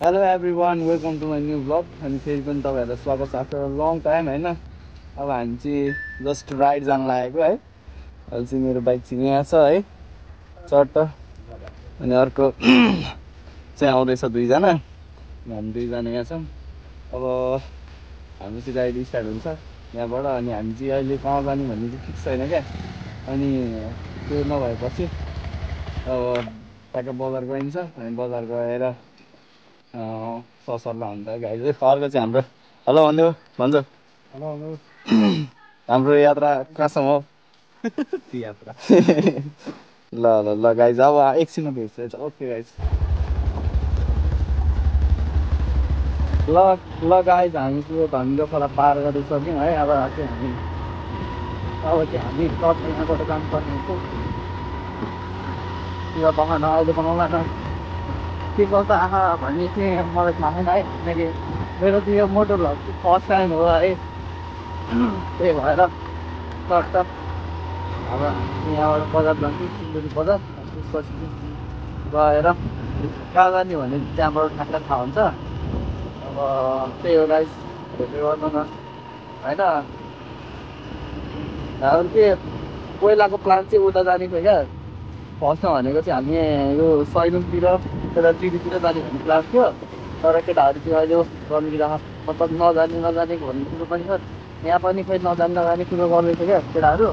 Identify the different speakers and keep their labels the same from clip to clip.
Speaker 1: Hello everyone welcome to my new blog अनि फेरि पनि तपाईँहरूलाई स्वागत छ आफ्टर लङ टाइम होइन। अब हामी चाहिँ जस्ट राइड जान लागेको है। अहिले चाहिँ मेरो बाइक चाहिँ यहाँ छ है चट्ट अनि अर्को चाहिँ आउँदैछ दुईजना अनि हामी दुईजना यहाँ छौँ। अब हाम्रो चाहिँ राइड स्टार्ट हुन्छ यहाँबाट अनि हामी चाहिँ अहिले कहाँ जाने भन्ने चाहिँ फिक्स छैन क्या। अनि त्यो नभएपछि अब ट्याक्क बजार गइन्छ अनि बजार गएर ससल्लाह हुन्छ गाडी चाहिँ अर्को चाहिँ हाम्रो हेलो भन्नु भन्छ
Speaker 2: हेलो
Speaker 1: हाम्रो यात्रा कहाँसम्म हो
Speaker 2: यात्रा
Speaker 1: ल ल ल गाइज अब एकछिनमा भेट्छ ओके गाइज। ल ल गाइज हामी त्यो धन्जो खोला पार गरिसक्यौँ है। अब चाहिँ हामी यहाँबाट जानुपर्ने हुन्छ त्यो बगान अहिले बनाउला के गर्छ आँखा भन्ने चाहिँ मलाई थाहा छैन है। मेरो चाहिँ यो मोटर भ्लग चाहिँ फर्स्ट टाइम हो है। त्यही भएर सर्ट अब यहाँबाट बजार जान्छु सिलगढी बजार त्यसपछि गएर कहाँ जाने भने त्यहाँबाट ठ्याक्क थाहा हुन्छ। अब त्यही हो गाइस भेट्दै गर्नु न होइन। अब के पहिलाको प्लान चाहिँ उता जाने थियो क्या। फर्स्टमा भनेको चाहिँ हामी यो सैलुङतिर यता दिल्लीतिर जाने भन्ने प्लान थियो तर केटाहरू चाहिँ अहिले गर्नुतिर मतलब नजाने भन्ने कुरो पनि छ। यहाँ पनि खोइ नजाने कुरो गर्दैछ क्या केटाहरू।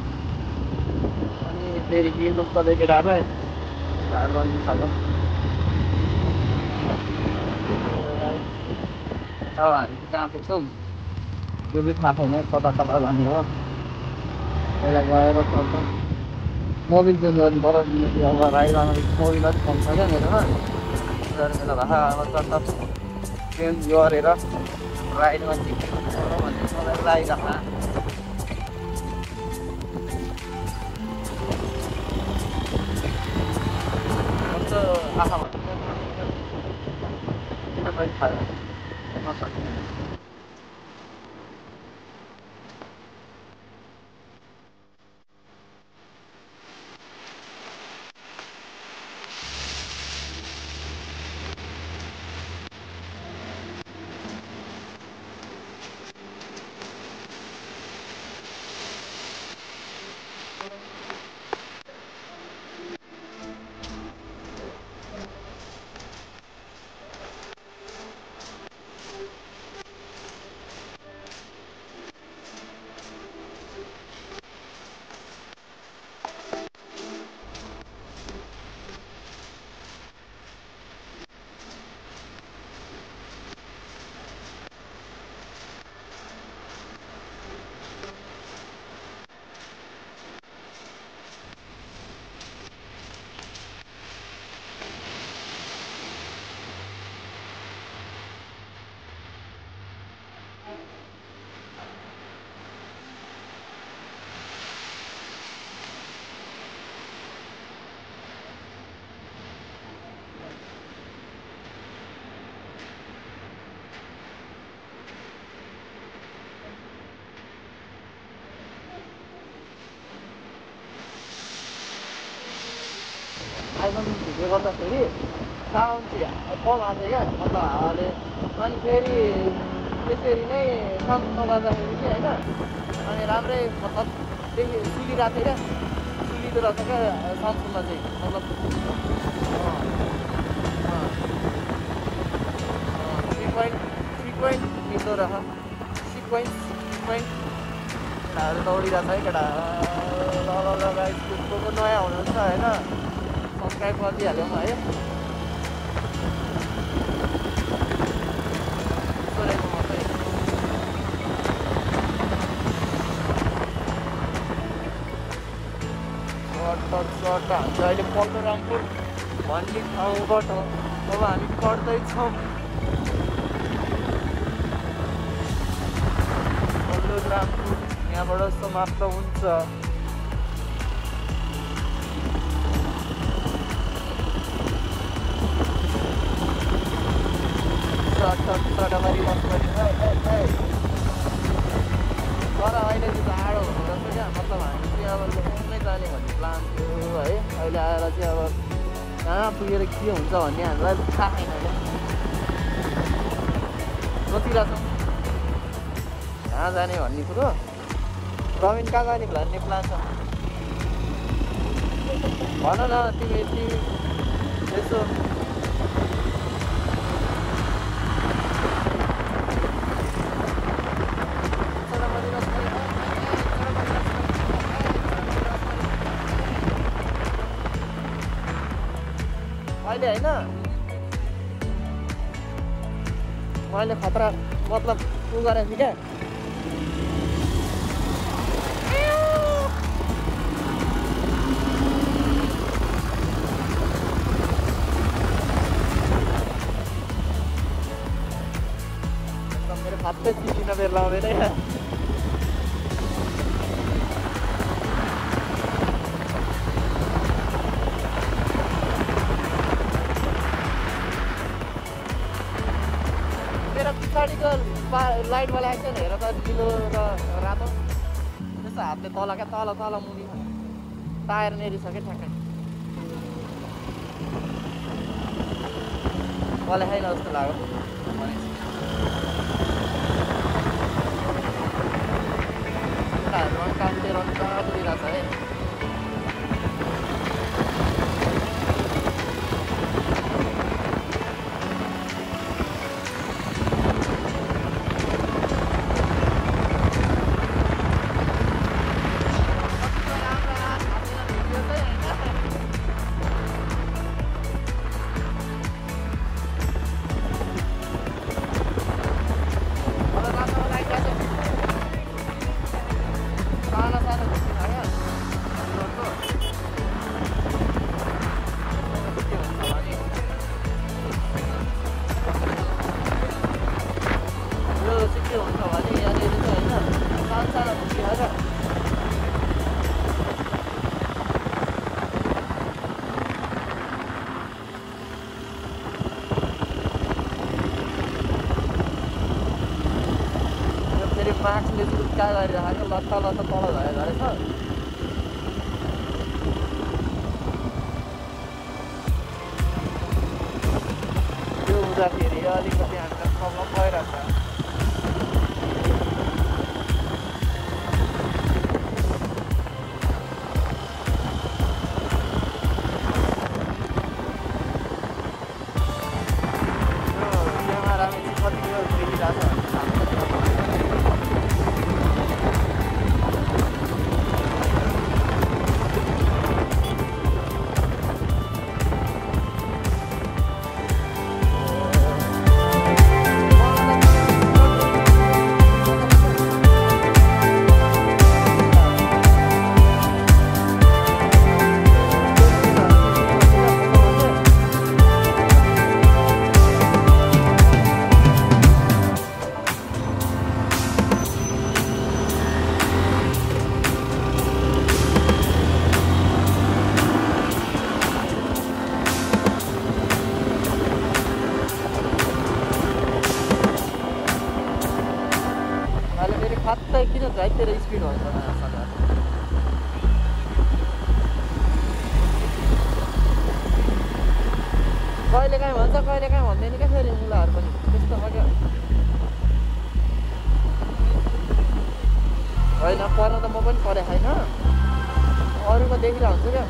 Speaker 1: अनि फेरि के लोकले केटाहरू गर्नु थाल्यो। अब हामी कहाँ पुग्छौँ त्यो पनि थाहा छैन कता कता जाने हो। पहिला गएर चल्छ मोबिल चेन्ज गर्नु पऱ्यो। अब राइड मोबिल अलिक कम छ क्या मेरोमा मेरो भाषा अब चट्ट चेन्ज गरेर राइडमा सिक्नु भन्ने मलाई लागिरहेको कस्तो आँखा भन्नु आइफोन भिडियो गर्दाखेरि साउन्ड चाहिँ कम आउँछ क्या मतलब हावाले। अनि फेरि त्यसरी नै साउन्ड नगर्दाखेरि चाहिँ होइन अनि राम्रै मतलब सुलिरहेको थियो क्या सुलिँदो रहेछ क्या साउन्ड सुन्दा चाहिँ मतलब सिक्वेन्स मिल्दो रहेछ सिक्वेन्स केटाहरू दौडिरहेको छ है केटा ल गाइस को नयाँ हुनुहुन्छ होइन सब्सक्राइब गरिदिइहाल्यौँ है। सर्ट हामी अहिले पल्लोरामपुर भन्ने ठाउँबाट अब हामी चढ्दैछौँ पल्लोरामपुर यहाँबाट समाप्त हुन्छ। सटामारी बस्नु तर अहिले चाहिँ टाढो हुँदो रहेछ क्या मतलब हामी चाहिँ अब घुम्नै जाने भन्ने प्लान थियो है। अहिले आएर चाहिँ अब कहाँ पुगेर के हुन्छ भन्ने हामीलाई थाहा छैन क्या।
Speaker 3: सोचिरहेको छौँ कहाँ जाने भन्ने कुरो। प्रवीण कहाँ जाने भन्ने प्लान छ भन न तिमी यसो। अहिले होइन मैले खतरा मतलब उ गरेको थिएँ क्या। मेरो हातै चिटिन बेर लाउँदैन क्या। पछाडिको लाइटवाला आएको छ नि हेर त निलो र रातो त्यस्तो हातले तल क्या तल तल मुनि टायर नेरिसक्यो ठ्याक्कै मलाई छैन जस्तो लाग्यो रन काट्दै रन काटिरहेको छ है। मार्क्सले चुक्का गरिरहेको लत्ता लत्ता तल झरेको रहेछ। त्यो हुँदाखेरि अलिकति हामीलाई प्रब्लम भइरहेको छ। खत्तै किन झ्याइतेर स्पिड हुन्छ कहिलेकाहीँ भन्छ कहिलेकाहीँ भन्दैन क्या फेरि मुलाहरू पनि त्यस्तो छ क्या। होइन पर्न त म पनि परेको छैन अरूमा देखिरहेको हुन्छु क्या।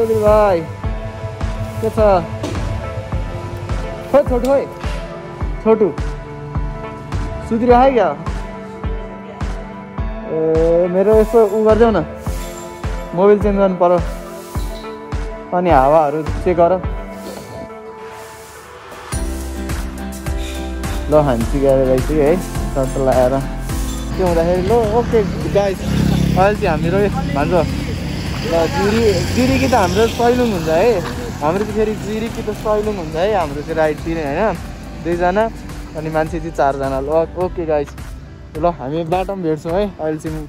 Speaker 3: दिल भाइ के छ खोइ छोटु खोइ छोटु सुतिरह क्या ए मेरो यसो उ गरिदेऊ न मोबाइल चेन्ज गर्नु पर्यो अनि हावाहरू चेक गर ल हान्सी गरेर चाहिँ है सर्ट लगाएर त्यो हुँदाखेरि ल ओके गाइस अहिले चाहिँ हाम्रो भन्छ ल जिरी कि त हाम्रो सैलुङ हुन्छ है हाम्रो चाहिँ फेरि जिरी कि त सैलुङ हुन्छ है हाम्रो चाहिँ राइडतिर होइन 2 जना अनि मान्छे चाहिँ 4 जना ल ओके गाइस ल हामी बाटोमा भेट्छौँ है अहिले चाहिँ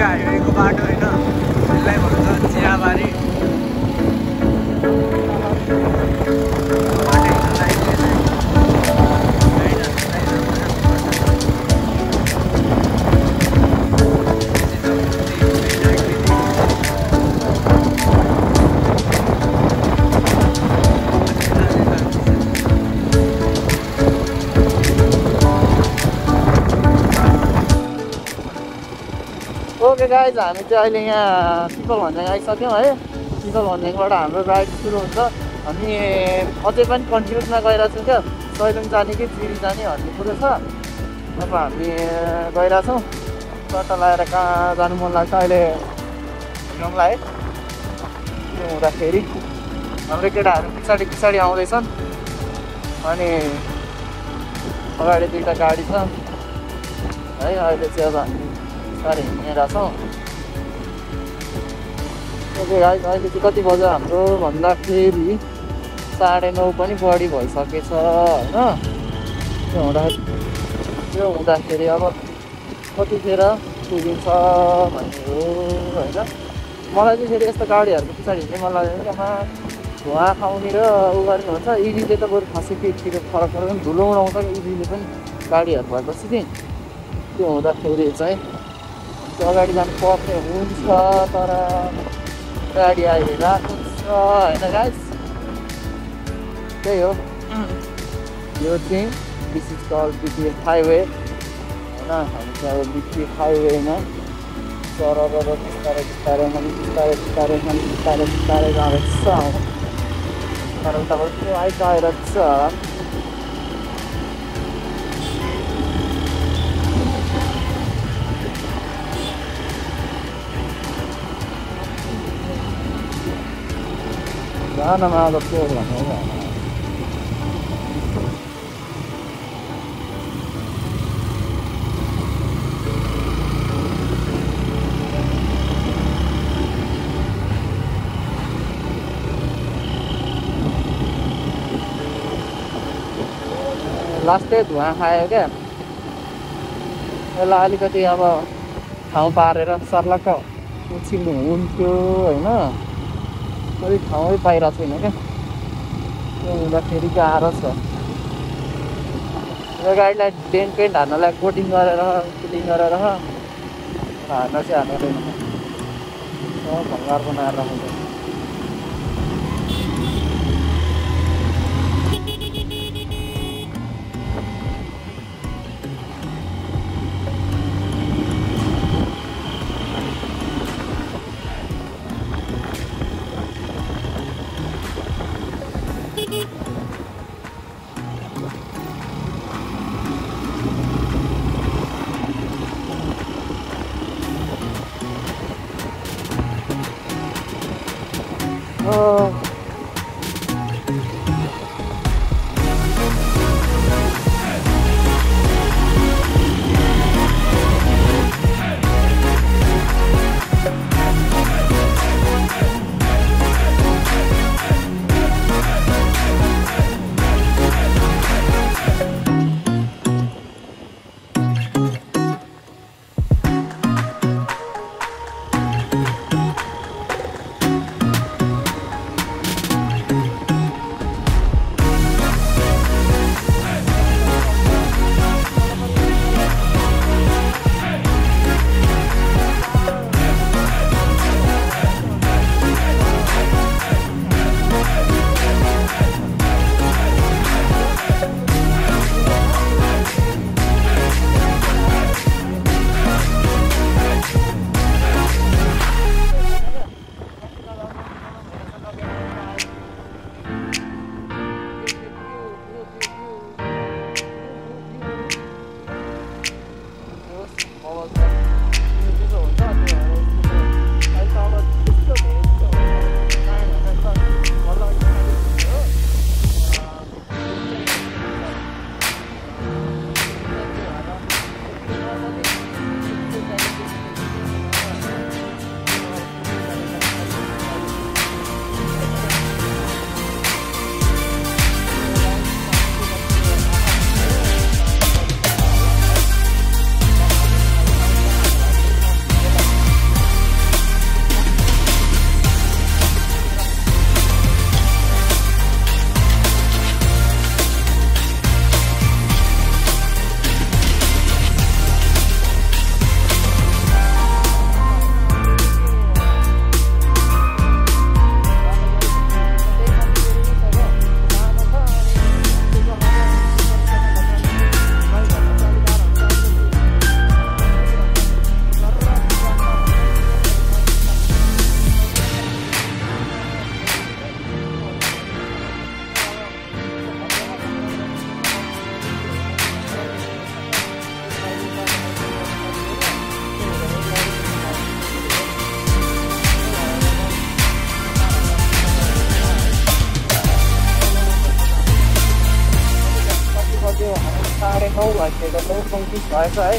Speaker 2: हाइवेको बाटो होइन यसलाई भन्छ चियाबारी
Speaker 3: ओके गाइज हामी चाहिँ अहिले यहाँ पिपल भन्ज्याङ आइसक्यौँ है पिपल भन्ज्याङबाट हाम्रो राइड सुरु हुन्छ हामी अझै पनि कन्फ्युजमा गइरहेको छौँ क्या सैलुङ जाने कि जिरी जाने भन्ने कुरो छ अब हामी गइरहेछौँ सट्टा लगाएर कहाँ जानु मन लाग्छ अहिले हिँडौँला है त्यो हुँदाखेरि हाम्रो केटाहरू पछाडि पछाडि आउँदैछन् अनि अगाडि 2टा गाडी छ है अहिले चाहिँ अब हामी बिस्तारै हिँडेर छौँ ओके गाइस अहिले चाहिँ कति बज्यो हाम्रो भन्दाखेरि 9:30 पनि बढी भइसकेछ होइन त्यो हुँदाखेरि अब कतिखेर पुगिन्छ भन्ने हो होइन मलाई चाहिँ फेरि यस्तो गाडीहरूको पछाडि हिँड्ने मन लाग्दैन क्या धुवा खाउने र उ गर्ने हुन्छ इभीले त बरु खासै केही फरक पर्दैन धुलो उडाउँछ इभीले पनि गाडीहरू भएपछि चाहिँ त्यो हुँदाखेरि चाहिँ अगाडि जानु पर्ने हुन्छ तर गाडी आइरहेको छ होइन गाइस त्यही हो यो चाहिँ दिस इज कल बिटिएल हाइवे होइन हामी चाहिँ अब बिटिएल हाइवेमा तर बिस्तारै बिस्तारै जाँदैछ तर उताबाट आइरहेको छ जानमा अब के भन्नु लास्टै धुवा खायो क्या यसलाई अलिकति अब ठाउँ पारेर सर्लक्क उछिल्नु हुन्थ्यो होइन कोही ठाउँै पाइरहेको छैन क्या त्यो हुँदाखेरि गाह्रो छ यो गाडीलाई डेन्ट पेन्ट हान्नलाई कोटिङ गरेर फिलिङ गरेर हान्न चाहिँ हान्दैन भङ्गार बनाएर राख्छ 9:35 9:34 भएछ है।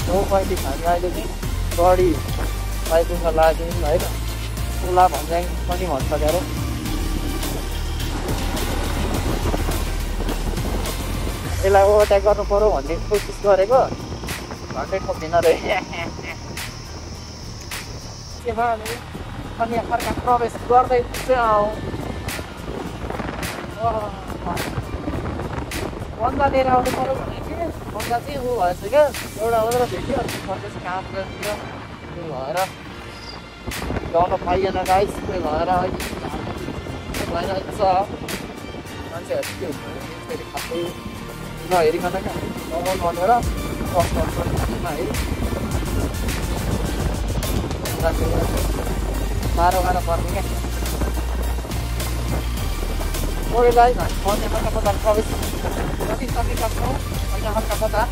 Speaker 3: 9:35 हामी अहिले चाहिँ गढी आइपुग्न लाग्यौँ है। खोला भन्ज्याङ पनि भन्छ अरे। यसलाई ओभरटेक गर्नु पऱ्यो भन्ने कोसिस गरेको घन्टै ठोक्दिन रे। अनि अर्का प्रवेश गर्दै जाउँ। बन्दा लिएर आउनु पऱ्यो भने कि बन्दा चाहिँ ऊ भएछ क्या एउटा मात्र भेट्यो फर्केछ काम गर्यो त्यो भएर गाउन पाइएन गाइस। त्यही भएर अहिले भइरहेको छ मान्छेहरू के हुन्छ फेरि खाँदै नहेरिकन क्या नमन भनेर कस्टमरमा हेरि साह्रो गाह्रो पर्ने क्या। ओके गाइस हामी हर्का बजार प्रवेश गरिसकेका छौँ। होइन हर्का बजार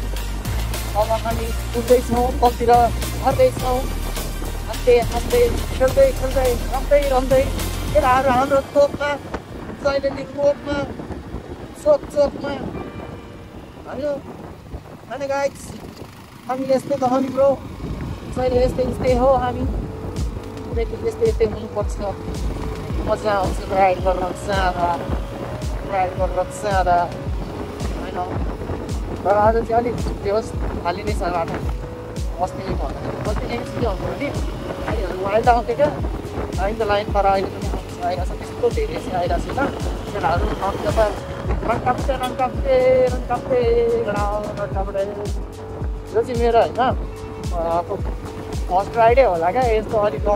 Speaker 3: अब हामी पुग्दैछौँ कतिर झर्दैछौँ हाँस्दै हाँस्दै खेल्दै खेल्दै रम्दै रम्दै केटाहरू हाम्रो तोपमा सैलेन्डिङ रोडमा चोक चोकमा होइन। अनि गाइस हामी यस्तै त हो नि ब्रो सहिले यस्तै यस्तै हो हामी यस्तै यस्तै हुनुपर्छ। मजा आउँछ राइड गर्न जाँदा होइन। तर आज चाहिँ अलिक त्यो होस् खाली नै छ बाटो। अस्ति नै भन्दा अस्ति नै के भन्नु भने गाडीहरू अहिले आउँथ्यो क्या लाइन त लाइन पर अहिले पनि आइरहेको छ त्यस्तो धेरै चाहिँ आइरहेको छैन। केटाहरू रन्काप्टे यो चाहिँ मेरो होइन फर्स्ट राइडै होला क्या यस्तो अलिक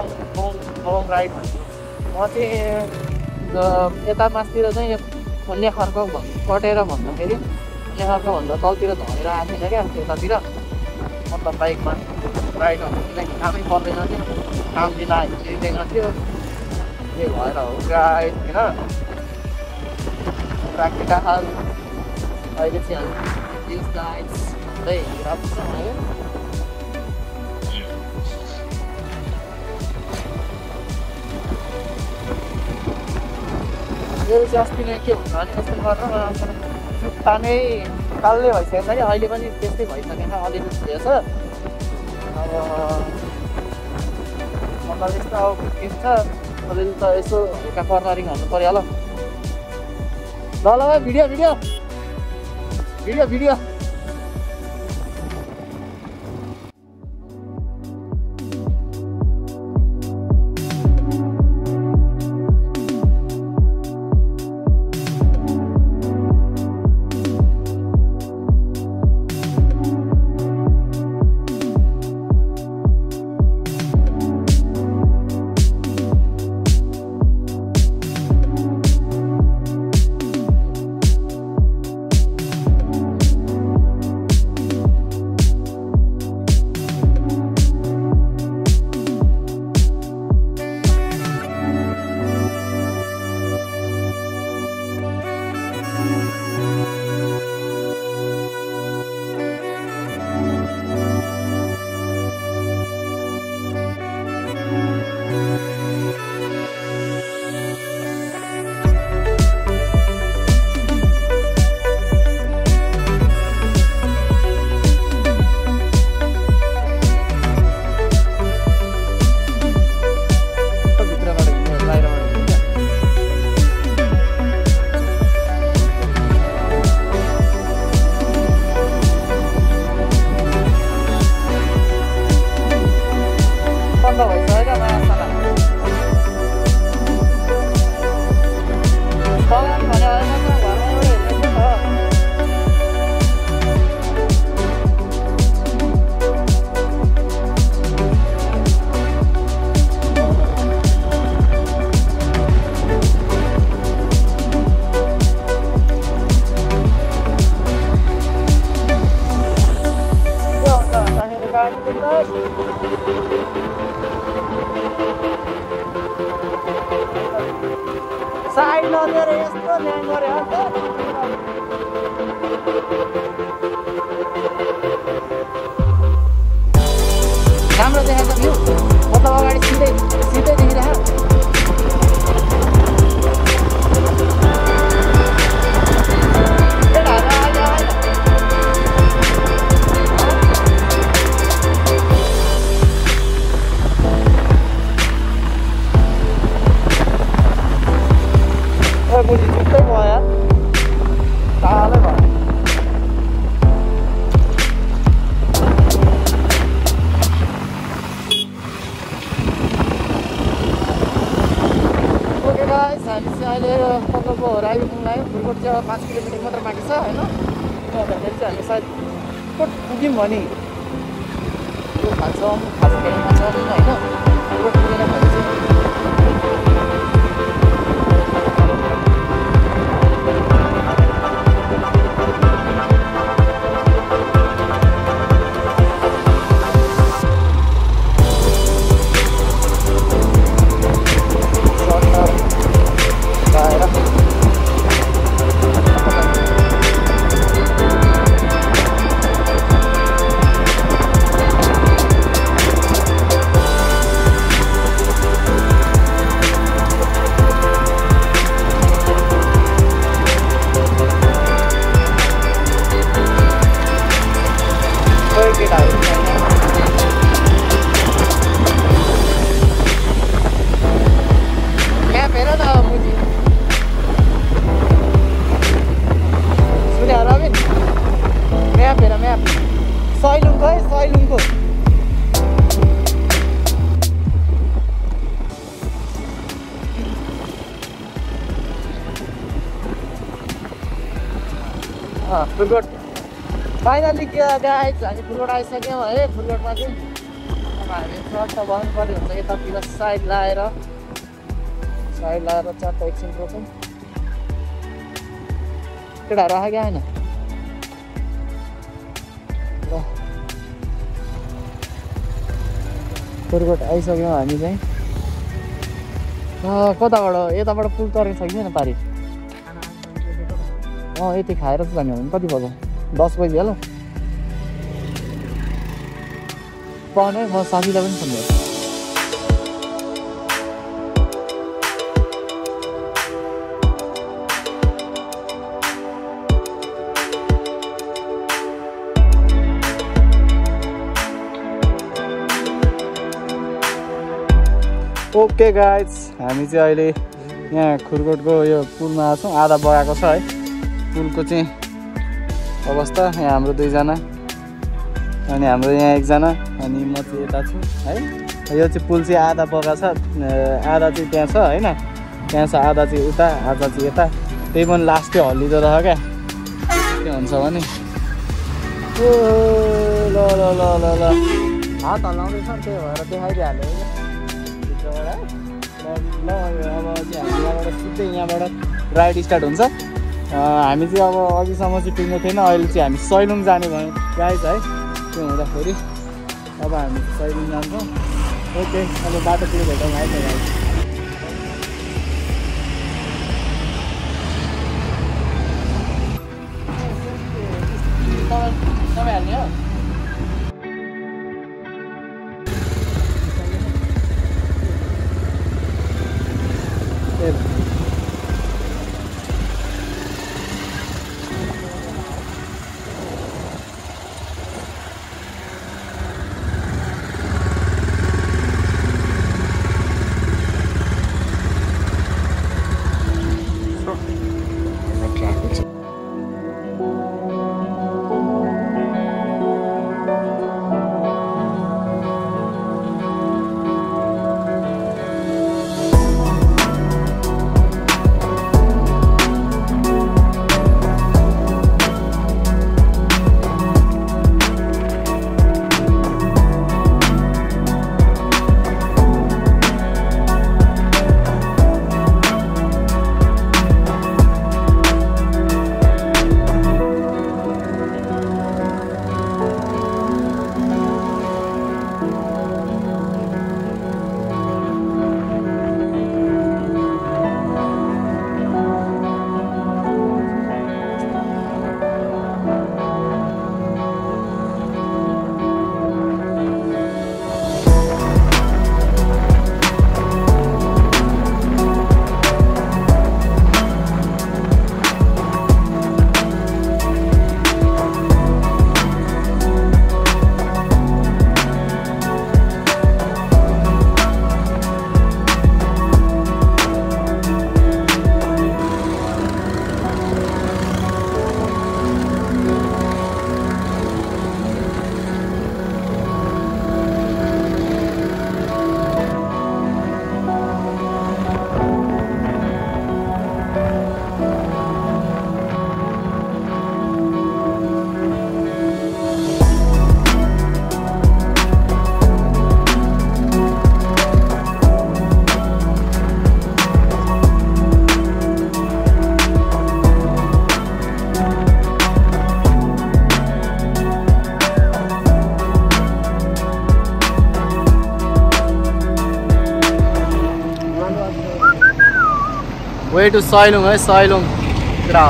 Speaker 3: लङ राइड। म चाहिँ यता मासतिर चाहिँ लेखर्क कटेर भन्दाखेरि लेखर्कभन्दा तलतिर झरेर आएको थिएन क्या त्यतातिर मतलब बाइकमा राइडहरू किनकि कामै पर्दैन थियो काम दिन आइदिँदैन थियो त्यही भएर हो गाइड होइन। प्र्याक्टिकल अहिले चाहिँ हामी गाइड्स भन्दै हिँडिरहेको छ है। मेरो चाहिँ अस्ति नै के हुन्छ भने यस्तो गरेर जुत्ता नै कालै भइसकेको छ कि अहिले पनि त्यस्तै भइसकेन अलिअलि थिएछ। अब मतलब यस्तो अब के छ अलिअलि त यसो हल्का कर्नरिङ हाल्नु पऱ्यो होला। ल भाइ video video video video side लगेर यस्तो ल्याङ गरे राम्रो देखाएको भ्यू मतलब अगाडि सिधै सिधै देखिरहेको मात्र बाँकी छ होइन गर्दाखेरि चाहिँ हामी सायद फुट पुग्यौँ भने यो खान्छौँ खान्छौँ होइन फुट पुगेन भने चाहिँ फुलकोट फाइनली के गाइस हामी फुलकोट आइसक्यौँ है फुलकोटमा चाहिँ अब हामी चट्ट बस्नु पर्ने हुन्छ यतातिर साइड लाएर चट्ट एकछिन रोक्यौँ केटाहरू आयो क्या होइन ल फुलकोट आइसक्यौँ हामी चाहिँ कताबाट यताबाट पुल तरेको छ कि छैन पारि यति खाएर चाहिँ जाने हो भने कति बज्यो 10 बजिहाल्यो पाउने म साथीलाई पनि फोन गर्छु
Speaker 1: ओके गाइज हामी चाहिँ अहिले यहाँ खुरकोटको यो पुलमा आएको छौँ आधा बगाएको छ है पुलको चाहिँ अवस्था यहाँ हाम्रो 2 जना अनि हाम्रो यहाँ 1 जना अनि म चाहिँ यता छु है यो चाहिँ पुल चाहिँ आधा बगा छ आधा चाहिँ त्यहाँ छ होइन त्यहाँ छ आधा चाहिँ उता आधा चाहिँ यता त्यही पनि लास्ट चाहिँ हल्लिँदो रह क्या के हुन्छ भने ओ ल ल ल ल ल
Speaker 3: हात हल्लाउँदैछ त्यही भएर देखाइदिइहाल्यो
Speaker 1: ल अब चाहिँ हामी यहाँबाट सिधै यहाँबाट राइड स्टार्ट हुन्छ हामी चाहिँ अब अघिसम्म चाहिँ पुग्नु थिएन अहिले चाहिँ हामी सैलुङ जाने भयो गाइज है त्यो हुँदाखेरि अब हामी सैलुङ जान्छौँ ओके अब बाटोतिर भेटौँ है त गाइज
Speaker 3: तपाईँ हाल्ने हो
Speaker 1: वे टु सैलुङ है सैलुङ पुरा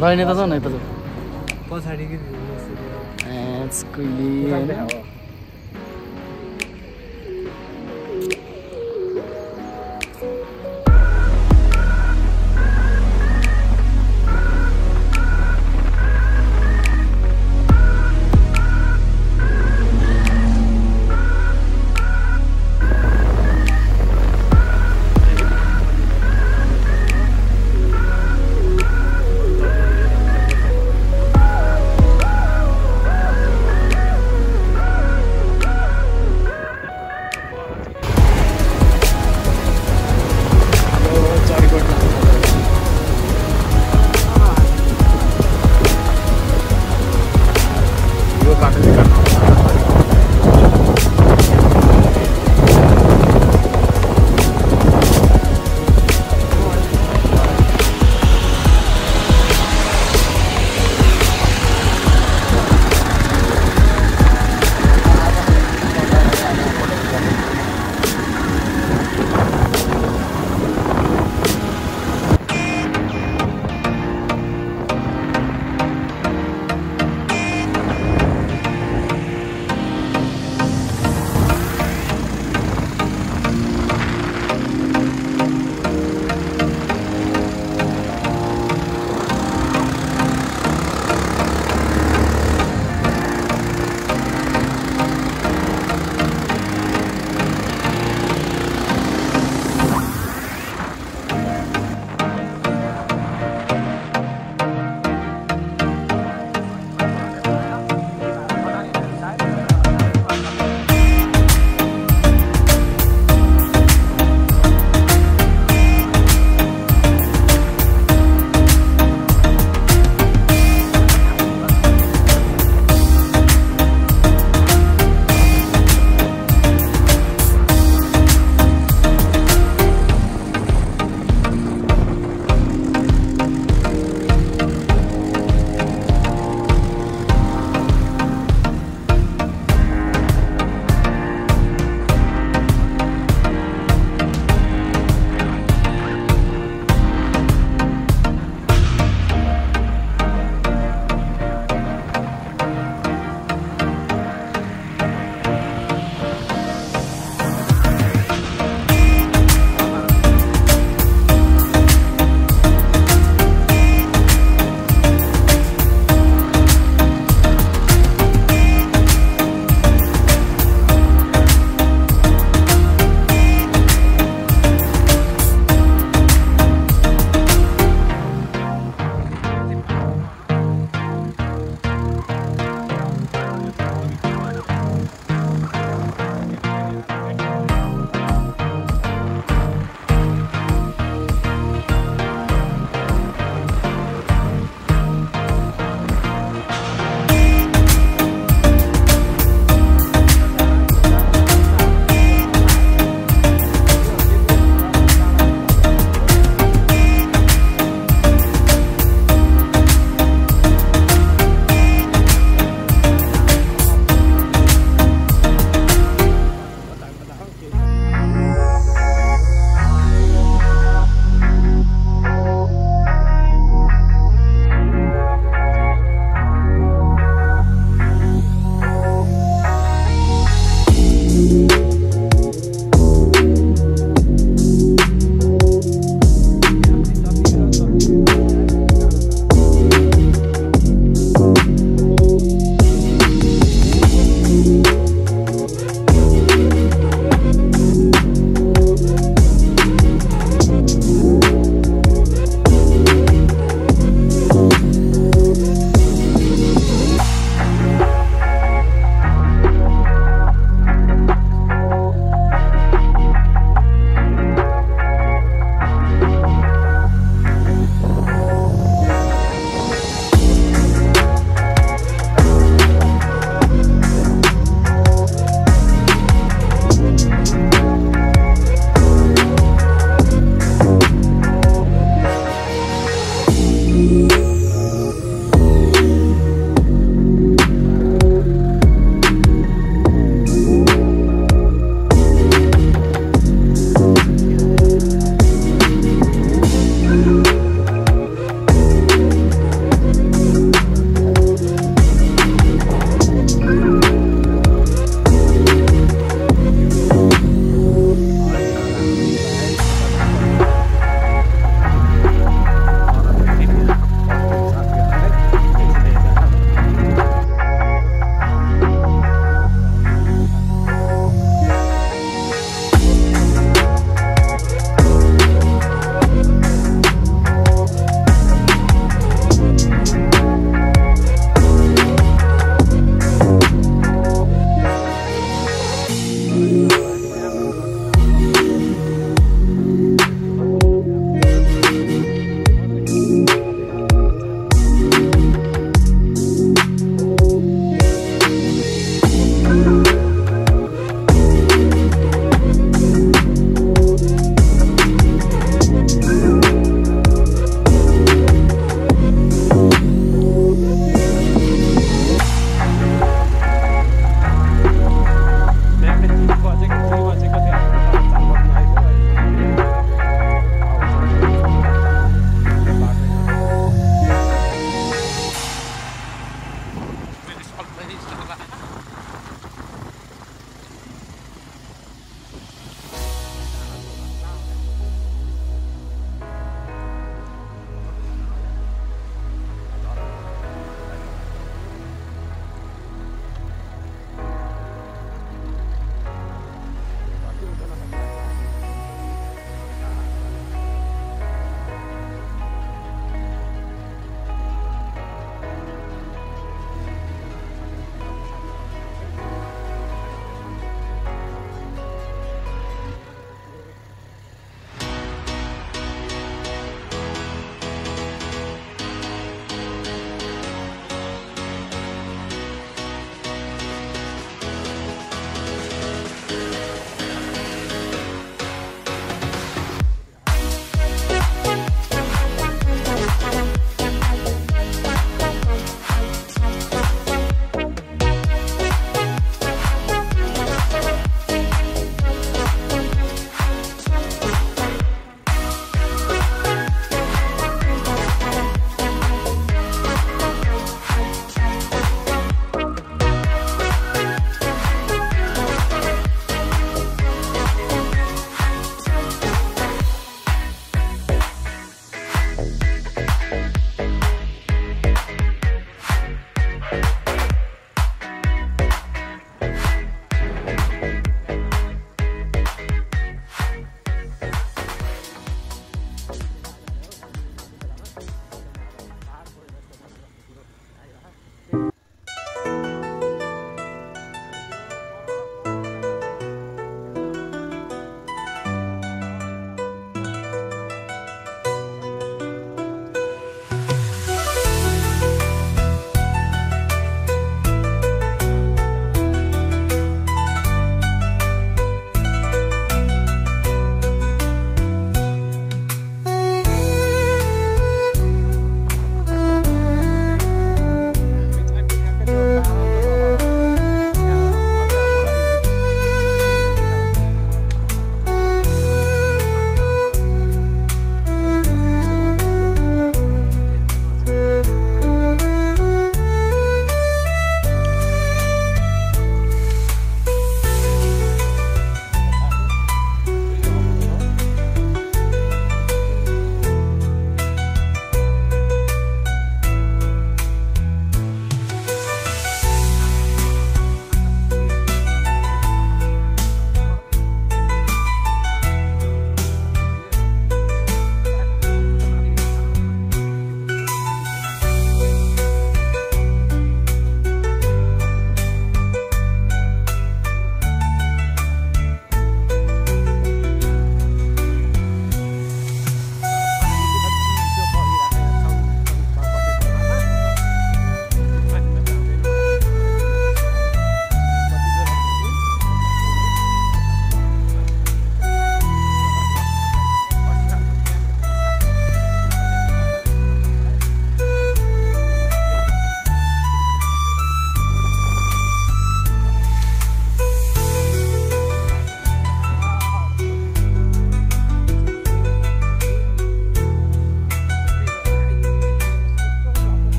Speaker 1: रहने त छ न यता
Speaker 2: पछाडिकै
Speaker 1: कुइली होइन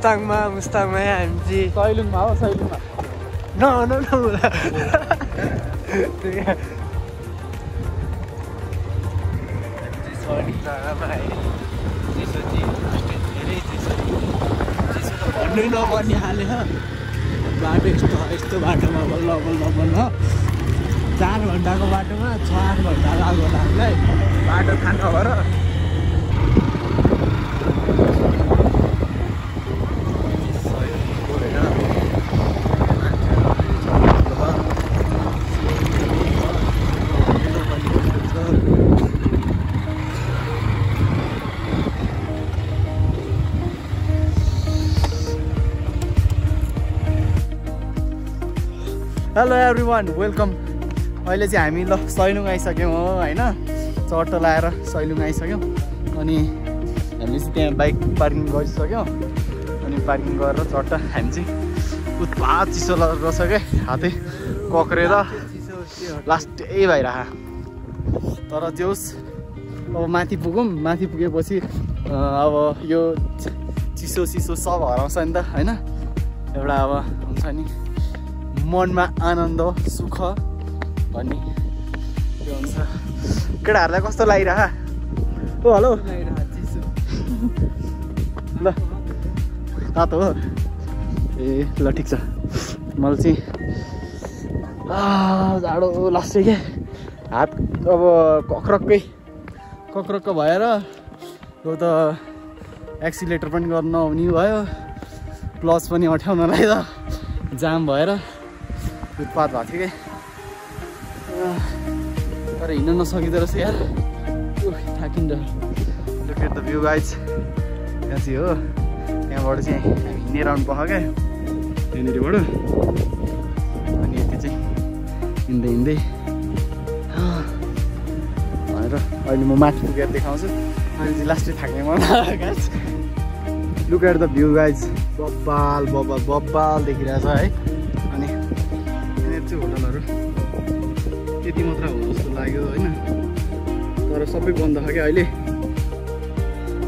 Speaker 2: मुस्ताङमा हामी चाहिँ
Speaker 3: सैलुङमा हो सैलुङमा
Speaker 2: भन्नै नपर्ने हाले बाटो यस्तो बाटोमा बल्ल 4 घन्टाको बाटोमा 6-8 घन्टा लाग्यो हामीलाई बाटो थाहा नभएर
Speaker 3: हेलो एभ्रिवान वेलकम। अहिले चाहिँ हामी ल सैलुङ आइसक्यौँ हो होइन, चट्टो लाएर सैलुङ आइसक्यौँ। अनि हामीले चाहिँ त्यहाँ बाइक पार्किङ गरिसक्यौँ। अनि पार्किङ गरेर चट्ट हामी चाहिँ उत्पात चिसो रहेछ क्या, हातै कक्रेर लास्टै भइरह। तर त्यो अब माथि पुगौँ, माथि पुगेपछि अब यो चिसो सब हराउँछ नि त होइन। एउटा अब हुन्छ नि मनमा आनन्द सुख भन्ने त्यो हुन्छ। केटाहरूलाई कस्तो लागिरह? ओ हेलो ल तातो हो ए ल ठिक छ। मलाई चाहिँ जाडो लाग्छ क्या, हात अब कक्रक्क भएर यो त एक्सिलेटर पनि गर्न नहुने भयो, प्लस पनि अँठ्याउनलाई त जाम भएर उत्पात भएको थियो क्या। तर हिँड्न नसकिँदो रहेछ यार, थाकिन्छ। Look at the view guys, त्यहाँ चाहिँ हो, त्यहाँबाट चाहिँ हामी हिँडेर आउनु पाउँछ क्या त्यहाँनिरबाट। अनि यति चाहिँ हिँड्दै भनेर अहिले म माथि पुगेर देखाउँछु। अहिले चाहिँ लास्टै थाक्ने मन guys. Look at the view guys, बब्बाल देखिरहेछ है। अनि यहाँनिर चाहिँ होटलहरू त्यति मात्र हो जस्तो लाग्यो होइन, तर सबै बन्द छ क्या अहिले,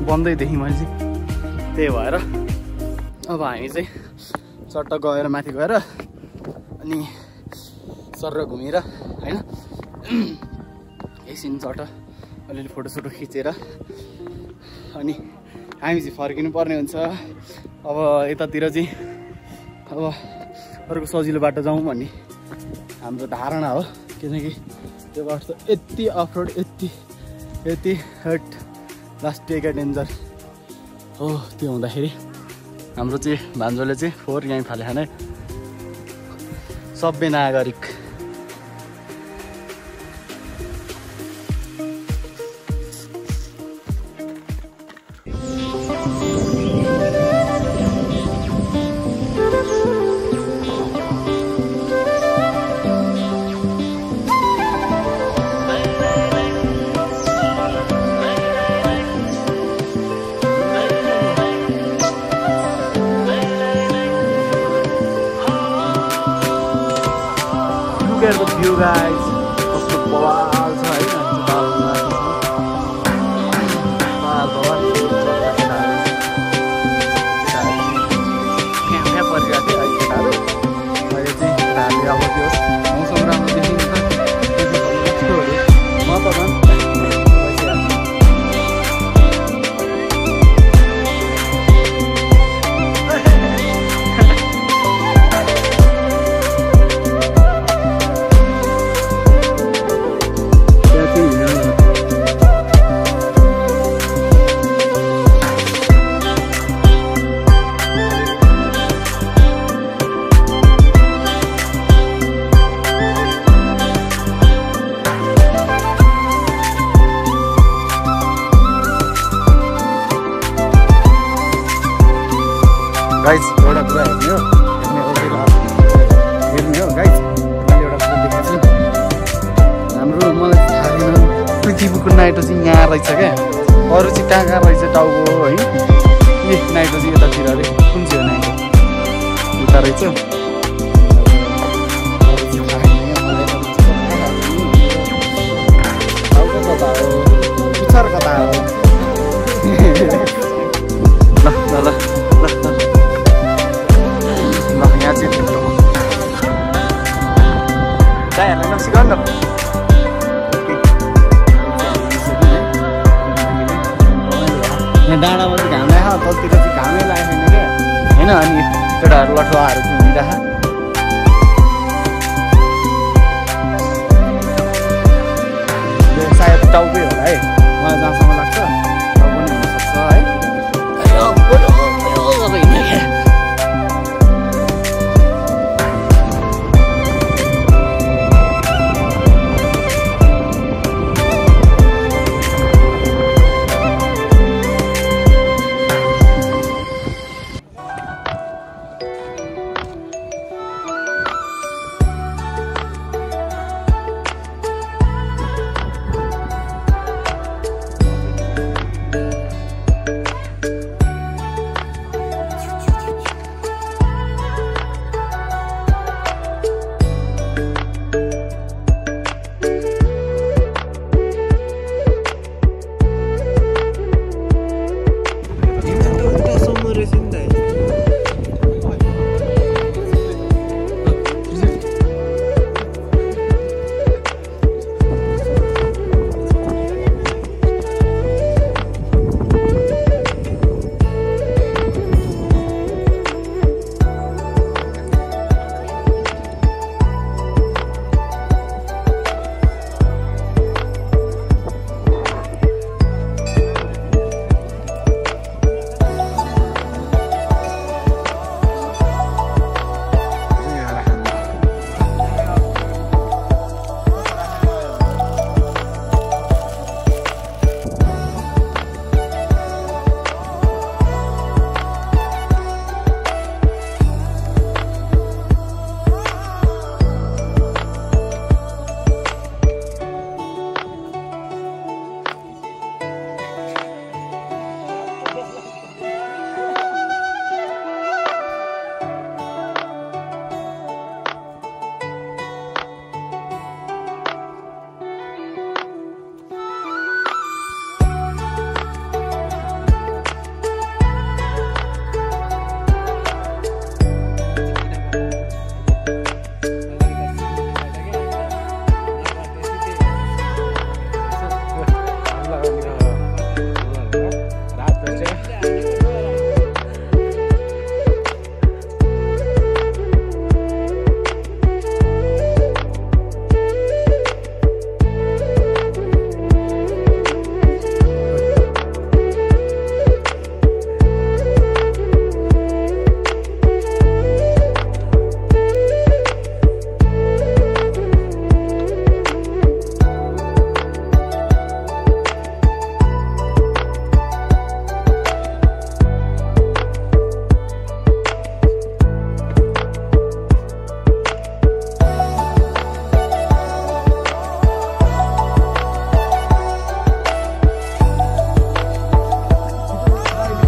Speaker 3: बन्दै देखेँ मैले चाहिँ। त्यही भएर अब हामी चाहिँ चट्ट गएर माथि गएर अनि सर घुमेर होइन एकछिन चट्ट अलिअलि फोटोसोटो खिचेर अनि हामी चाहिँ फर्किनु पर्ने हुन्छ। अब यतातिर चाहिँ अब अर्को सजिलो बाटो जाउँ भन्ने हाम्रो धारणा हो, किनकि त्यो बाटो यति अफरोड यति हट लास्ट क्या डेन्जर हो। त्यो हुँदाखेरि हाम्रो चाहिँ भान्जोले चाहिँ 4 यहीँ फाले खाने सभ्य नागरिक। Look at the view guys, कस्तो बवाल छ हैन, बवाल यहाँ परिरहेको थियो अहिले केटाहरू। अहिले चाहिँ केटाहरूले अब त्यो मौसम राम्रो देखिन्छ म त झन् गाइस एउटा कुरा हेर्ने हो गाइस। मैले एउटा कुरा देखेको छु, हाम्रो मलाई थाहा छैन पृथ्वीको नाइटो चाहिँ यहाँ रहेछ क्या, अरू चाहिँ कहाँ रहेछ टाउको है। ए नाइटो चाहिँ यतातिर अरे कुन चाहिँ हो नाइटो, उता रहेछ। टाउको कता हो, पुच्छर कता हो। ल ल ल ल
Speaker 1: अनि केटाहरू लठुवाहरू घुमिरह सायद टाउकै होला है मलाई जहाँसम्म लाग्छ टाउ पनि हुनसक्छ है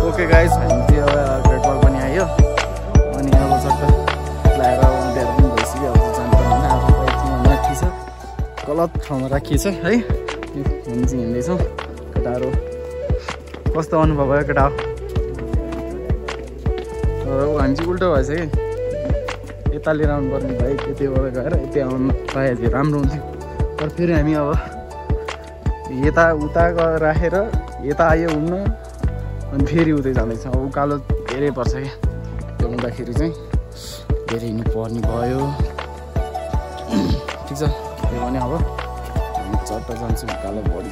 Speaker 1: ओके गाइस हामी चाहिँ अब ग्रेट वल पनि आयो अनि अब सट्ट ल्याएर उनीहरू पनि भइसक्यो अब जानुपर्ने अब बाइक चाहिँ माथि छ गलत ठाउँमा राखिएछ है हामी चाहिँ हिँड्दैछौँ केटाहरू कस्तो अनुभव भयो केटा हामी चाहिँ उल्टो भएछ कि यता लिएर आउनुपर्ने बाइक यतिबाट गएर यति आउनु पाए चाहिँ राम्रो हुन्थ्यो तर फेरि हामी अब यता उता राखेर यता आयो घुम्न अनि फेरि उतै जाँदैछ अब उकालो धेरै पर्छ क्या त्यो हुँदाखेरि चाहिँ धेरै हिँड्नु पर्ने भयो ठिक छ त्यो भने अब हामी चट्ट जान्छौँ उकालो बढी